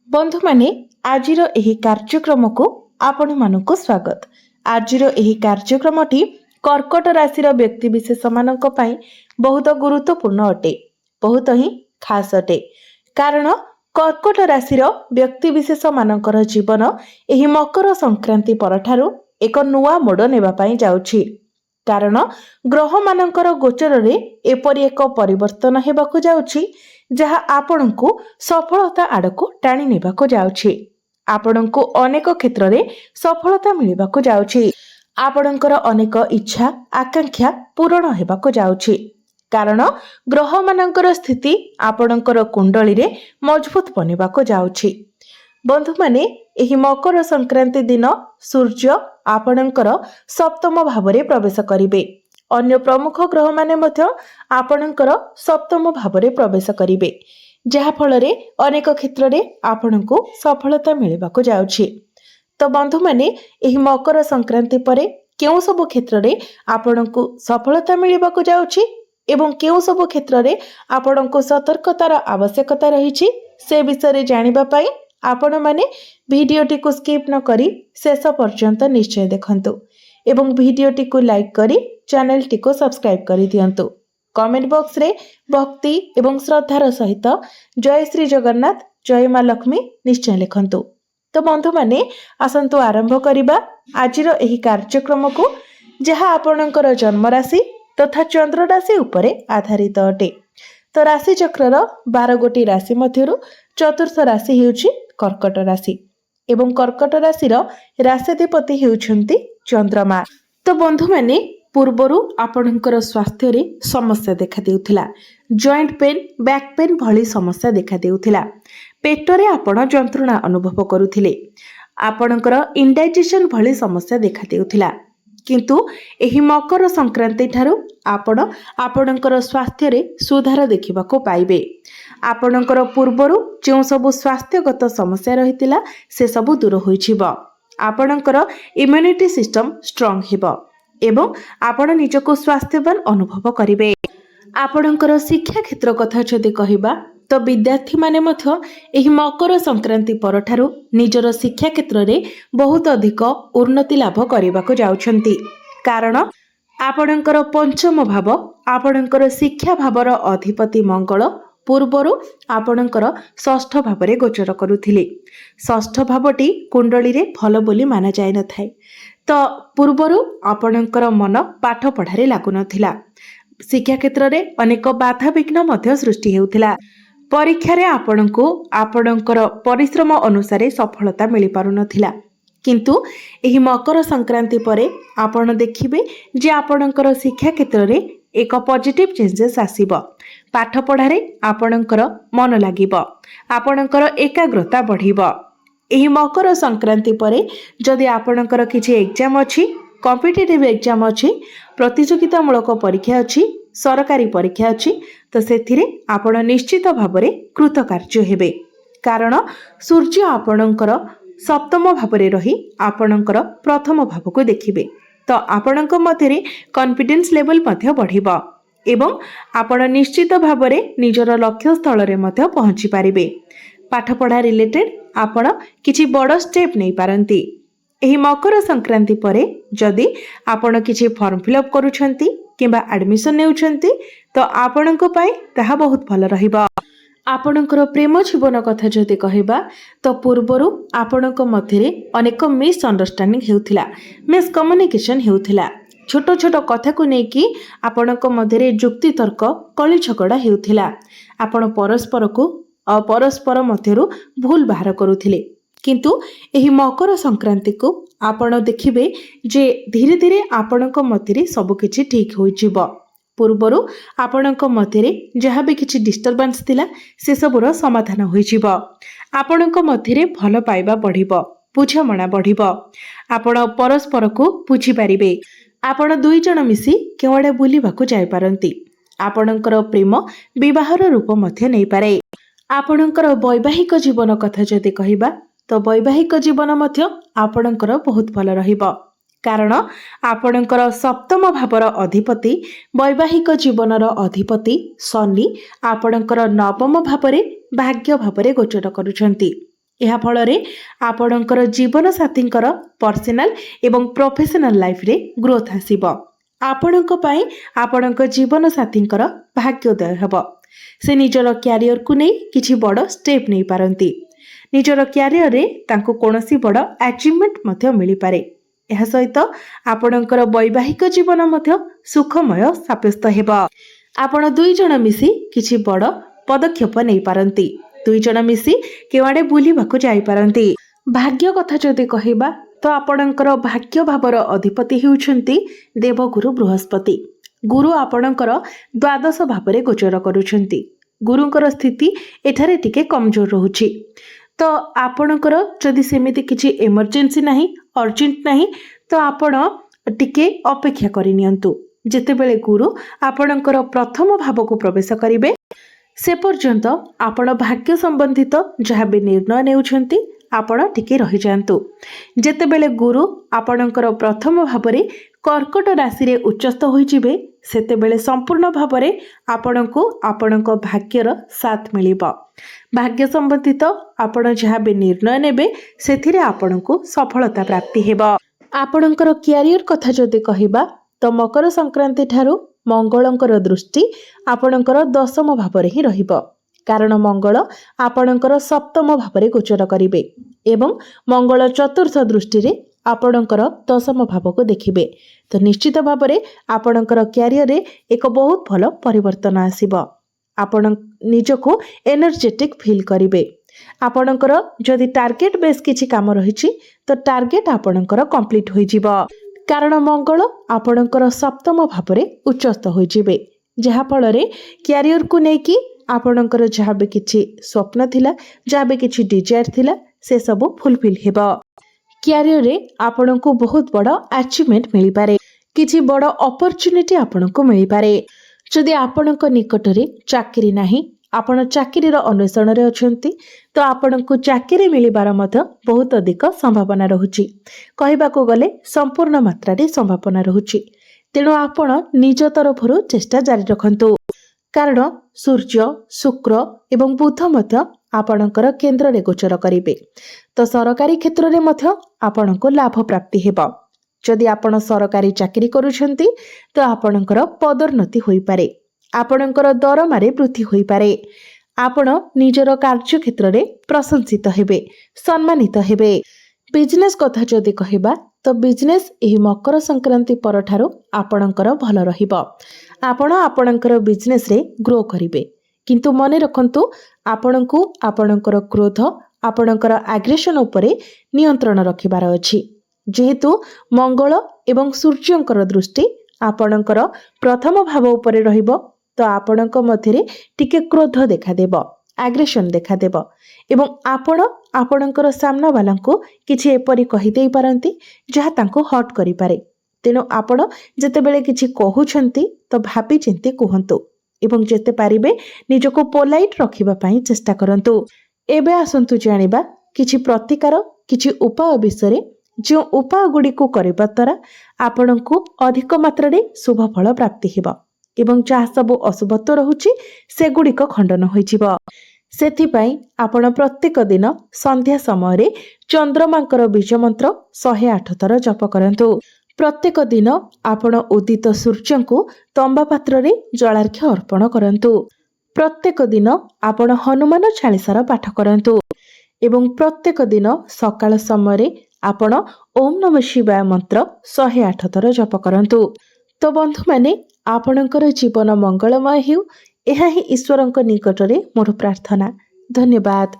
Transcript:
बंधु माने आजिर एही कार्यक्रम को आपण मानक स्वागत। आजिर एही कार्यक्रमटी कर्कट राशि व्यक्ति विशेष मानक पई बहुत गुरुत्वपूर्ण अटे, बहुत ही खास अटे। कारण कर्कट राशि व्यक्ति विशेष मानकर जीवन एही मकर संक्रांति परठारु एक नुआ मोड़ नेबा पई जाउछि। कारण ग्रह मानकर गोचर रे एपरि एक परिवर्तन हेबाकु जाउछि जहा आपणको सफलता आड़को टाणी नेबाकु जाउछि। आपणको अनेक क्षेत्र रे सफलता मिलिबाकु जाउछि। आपणकर अनेक इच्छा आकांक्षा पूर्ण हेबाकु जाउछि। कारण ग्रह मानकर स्थिति आपणकर कुंडली रे मजबूत बनिबाकु जाउछि। बंधु माने एही मकर संक्रांति दिन सूर्य आपणकर सप्तम भावरे प्रवेश करिवे। अन्य प्रमुख ग्रह माने मध्य आपणकर सप्तम भावरे प्रवेश करिवे, जहा फलरे अनेक क्षेत्र रे आपणको सफलता मिलिबाकु जाउछि। तो बंधु माने एही मकर संक्रांति परे केउ सब क्षेत्र रे आपणको सफलता मिलिबाकु जाउछि एवं केउ सब क्षेत्र रे आपणको सतर्कतार आवश्यकता रहिछि से विषय जानिबा पई आपण माने भिडियोटी को स्किप न करी शेष पर्यंत निश्चय देखंतु एवं भिडियोटी को लाइक करी चैनल टी को सब्सक्राइब करी दियंतु। कमेंट बॉक्स रे भक्ति एवं श्रद्धार सहित जय श्री जगन्नाथ जय मां लक्ष्मी निश्चय लिखंतु। तो बंधु माने आसंतु आरंभ करिबा आजिर एही कार्यक्रम को, जहा आपणकर जन्म राशि तथा चंद्र राशि उपरे आधारित अटे। तो राशि चक्रर 12 गोटी राशि मध्यरु चतुर्थ राशि हेउछि कर्कट राशि एवं कर्कट राशि राशिधिपति हेउछंती चंद्रमा। तो बंधु माने पूर्वरु आपणकर स्वास्थ्य रे समस्या देखा देउथिला। जॉइंट पेन, बैक पेन भली समस्या देखा देउथिला। पेटरे आपण जंत्रणा अनुभव करुथिले। आपणकर इंडाइजेशन भली समस्या देखा देउथिला। किंतु एही मकर संक्रांति ठारू आपण आपणकर स्वास्थ्य रे सुधार देखिबाको पाइबे। आपणकर पूर्वरु जो सब स्वास्थ्यगत समस्या रहितिला से सब दूर होइछिबो। आपणकर इम्यूनिटी सिस्टम स्ट्रांग हेबो एवं आपण निजको स्वास्थ्यवान अनुभव करिवे। आपणकर शिक्षा क्षेत्र कथा जदि कहिबा तो विद्यार्थी माने मध्य एही मकर संक्रांति परठारु निजर शिक्षा क्षेत्र रे बहुत अधिक उन्नति लाभ करिबाको जाउछंती। कारण आपणकर पंचम भाव आपणकर शिक्षा भावर अधिपति मंगल पूर्वरु आपणकर षष्ठ भावरे गोचर करुथिले। षष्ठ भावटी कुंडली रे भल बोली माना जाय न थाए। तो पूर्वरु आपणकर मन पाठ पढ़ारे लागु नथिला। शिक्षा क्षेत्र रे अनेक बाधा विघ्न मध्य सृष्टि हेउथिला। परीक्षा रे आपणको आपणकर परिश्रम अनुसार सफलता मिली पारु नथिला। किंतु एही मकर संक्रांति परे आपण देखिबे जे आपणकर शिक्षा क्षेत्र रे एक पॉजिटिव चेंजेस आसीबो। पाठ पढ़ारे आपणकर मन लागिबो, आपणकर एकाग्रता बढ़िबो। एही मकर संक्रांति परे जदि आपणकर किछि एग्जाम अछि, कॉम्पिटिटिव एग्जाम अछि, प्रतियोगितामूलक परीक्षा अछि, सरकारी परीक्षा अछि, तो सेथिरे आपण निश्चित भावरे कृतकार्य हेबे। कारण सूर्य आपणकर सप्तम भावरे रही आपणकर प्रथम भाव को देखिबे। तो आपणक मध्यरे कॉन्फिडेंस लेवल मध्य बढ़िबो एवं आपण निश्चित भावरे निजर लक्ष्य स्थल रे मध्य पहुंची पारिबे। पाठ पढ़ा रिलेटेड आपण किछि बड़ स्टेप नै पारंती। एही मकर संक्रांति परे जदि आपण किछि फॉर्म फिलअप करूछंती किंबा एडमिशन नेउछंती तो आपणक पई ताहा बहुत भल रहिबो। आपणकर प्रेम जीवन कथा जदि कहिबा तो पूर्वरु आपणक मध्यरे अनेक मिस अंडरस्टैंडिंग हेउथिला, मिस कम्युनिकेशन हेउथिला। छोट छोट कथा को नेकी आपणक मध्यरे जुक्ति तर्क कली झगड़ा हेउथिला। आपण परस्पर मध्यरु भूल बाहर करुथिले। किंतु एही मकर संक्रांति को आपण देखिबे जे धीरे धीरे आपणक मध्यरे सब किछि ठीक होई जिवो। पूर्वरु आपणक मध्यरे जहाँ भी किछि डिस्टर्बेंस थिला से सबुर समाधान होई जिवो। आपणक मध्यरे भल पाइबा बढ़िबो, बुझामणा बढ़िबो। आपण परस्पर को बुझी पारिबे। आपण दुई जण मिसी केवडे बुलिबाकू जाय पारंती। आपणकर प्रेम विवाहर रूप मध्य नै पारे। आपणकर वैवाहिक जीवन कथा जदि कहिबा तो वैवाहिक जीवन मध्य आपणकर बहुत भल रहिबो। कारण आपणकर सप्तम भावर अधिपति वैवाहिक जीवनर अधिपति शनि आपणकर नवम भावरे भाग्य भावरे गोचर करुछंती। ଏହା ଫଳରେ ଆପଣଙ୍କର ଜୀବନ ସାथीଙ୍କର पर्सनाल एवं प्रोफेशनल लाइफ रे ग्रोथ आसीबो। आपणଙ୍କ ପାଇଁ आपणଙ୍କ ଜୀବନ ସାଥୀଙ୍କର ଭାଗ୍ୟୋଦୟ ହେବ। ସେ ନିଜର କ୍ୟାରିୟର କୁ ନେଇ କିଛି ବଡ଼ ଷ୍ଟେପ୍ ନେଇ ପାରନ୍ତି। ନିଜର କ୍ୟାରିୟର ରେ ତାଙ୍କୁ କୌଣସି ବଡ଼ अचीवमेंट ମଧ୍ୟ मिलिपारे। ଏହା ସହିତ ଆପଣଙ୍କର ବୈବାହିକ ଜୀବନ ମଧ୍ୟ ସୁଖମୟ ସାବ୍ୟସ୍ତ ହେବ। ଆପଣ ଦୁଇ ଜଣ ମିଶି କିଛି ବଡ଼ ପଦକ୍ଷେପ ନେଇ ପାରନ୍ତି। ଦୁଇ ଜଣ ମିଶି କେଉଁଆଡ଼େ ବୁଲିବାକୁ ଯାଇ ପାରନ୍ତି। ଭାଗ୍ୟ କଥା ଯଦି କହିବା ତ ଆପଣଙ୍କର ଭାଗ୍ୟ ଭାବର ଅଧିପତି ହେଉଛନ୍ତି ଦେବଗୁରୁ ବୃହସ୍ପତି। ଗୁରୁ ଆପଣଙ୍କର ଦ୍ୱାଦଶ ଭାବରେ ଗୋଚର କରୁଛନ୍ତି। ଗୁରୁଙ୍କର ସ୍ଥିତି ଏଠାରେ ଟିକେ କମଜୋର ରହୁଛି। ତ ଆପଣଙ୍କର ଯଦି ସେମିତି କିଛି ଏମର୍ଜେନ୍ସି ନାହିଁ, अर्जेंट नहीं, तो आपण टिके अपेक्षा करनियंतु। जेतेबेले गुरु आपणकर प्रथम भाव को प्रवेश करिवे से पर्यंत आपण भाग्य संबंधित जहाँ भी निर्णय नेउछंती आपण टिके रहि जांतु। जेतेबेले गुरु आपणकर प्रथम भाव रे कर्कट राशि रे उच्चस्थ होई जिवे सेतेबेले संपूर्ण भाव रे आपणको आपणक भाग्यर साथ मिलिबो। भाग्य संबंधित आपण जहाँ भी निर्णय नेबे सेथिरे आपणको सफलता प्राप्ति हेबो। आपणकर क्यारियर कथा जदि कहिबा तो मकर संक्रांति ठारू मंगलंकर दृष्टि आपणकर दशम भाव रे ही रहिबो। कारण मंगल आपणकर सप्तम भाव रे गोचर करिवे एवं मंगल चतुर्थ दृष्टि रे आपणकर दशम भाव को देखिबे। तो निश्चित भाव रे आपणकर क्यारियर रे एक बहुत भलो परिवर्तन आसीबो। आपण निजको एनर्जेटिक फील करिवे। आपणकर जदि टार्गेट बेस किछि काम रहिछि तो टार्गेट आपणकर कंप्लीट होई जिवो। कारण मंगल आपणकर सप्तम भाव रे उच्चस्थ होई जिवे, जहा फल रे क्यारियर को नेकी आपणकर जहाँ भी किछि स्वप्न थिला, जहाँ भी किछि डिजायर थिला से सब फुलफिल हेबो। क्यारियर रे आपणको बहुत बड़ अचीवमेंट मिली पारे, किछि बड़ अपॉर्चुनिटी आपणको मिली पारे। जदि आपणक निकट रे चाकरी नाही, आपण चाकरीर अन्वेषण रे अछंती तो आपणको चाकरी मिलिबार मध्य बहुत अधिक संभावना रहुछि। कहिबाको गले संपूर्ण मात्रा रे संभावना रहुछि। तेणु आपण निज तरफरु चेष्टा जारी रखंतु। कारण सूर्य, शुक्र एवं बुध मध्य आपणकर केंद्र रे गोचर करिवे। तो सरकारी क्षेत्र रे मध्य आपणको लाभ प्राप्ति हेबो। जदि आपण सरकारी चाकरी करूछंती तो आपणकर पदोन्नति होई पारे, आपणकर दरमारे वृद्धि होई पारे। आपण निजर कार्य क्षेत्र रे प्रशंसित हेबे, सम्मानित हेबे। बिजनेस कथा जदि कहिबा तो बिजनेस एही मकर संक्रांति परठारो आपणकर भल रहिबो। आपण आपणकर बिजनेस रे ग्रो करिवे, किंतु मने रखंतु आपणको आपणकर क्रोध, आपणकर एग्रेशन उपरे नियंत्रण रखिबार अछि। जेहेतु मंगल एवं सूर्यंकर दृष्टि आपणकर प्रथम भाव उपरे रहिबो तो आपणक मध्यरे टिके क्रोध देखा देबो, एग्रेशन देखा देबो एवं आपण आपणकर सामना वालांको किछि एपरि कहि देई पारंती जहा तांको हट करि पारे। तेणु आपण जेतेबेले किछि कहउछंती तो भाबी चिंती कहंतु एवं जेते पारिबे निजको पोलाइट रखिबा पई चेष्टा करंतु। एबे आसंतु जानिबा किछि प्रतिकार किछि उपाय विषय जो उपाय गुडी को करबा द्वारा आपणको अधिक मात्रा रे शुभ फल प्राप्ति हेबो एवं जहा सब अशुभत्व रहुछि सेगुडी को खंडन होई जिवो। सेथिपाई आपण प्रत्येक दिन संध्या समय रे चंद्रमांकर बीज मंत्र 108 थर जप करंतु। प्रत्येक दिन आपण उदित सूर्य को तंबा पात्र रे जलार्घ्य अर्पण करंतु। प्रत्येक दिन आपण हनुमान चालीसार पाठ करंतु एवं प्रत्येक दिन सकाळ समय रे आपण ओम नमः शिवाय मंत्र 108 थर जप करंतु। तो बंधु माने आपणकर जीवन मंगलमय हेउ, एहा ही ईश्वरंक निकट रे मोर प्रार्थना। धन्यवाद।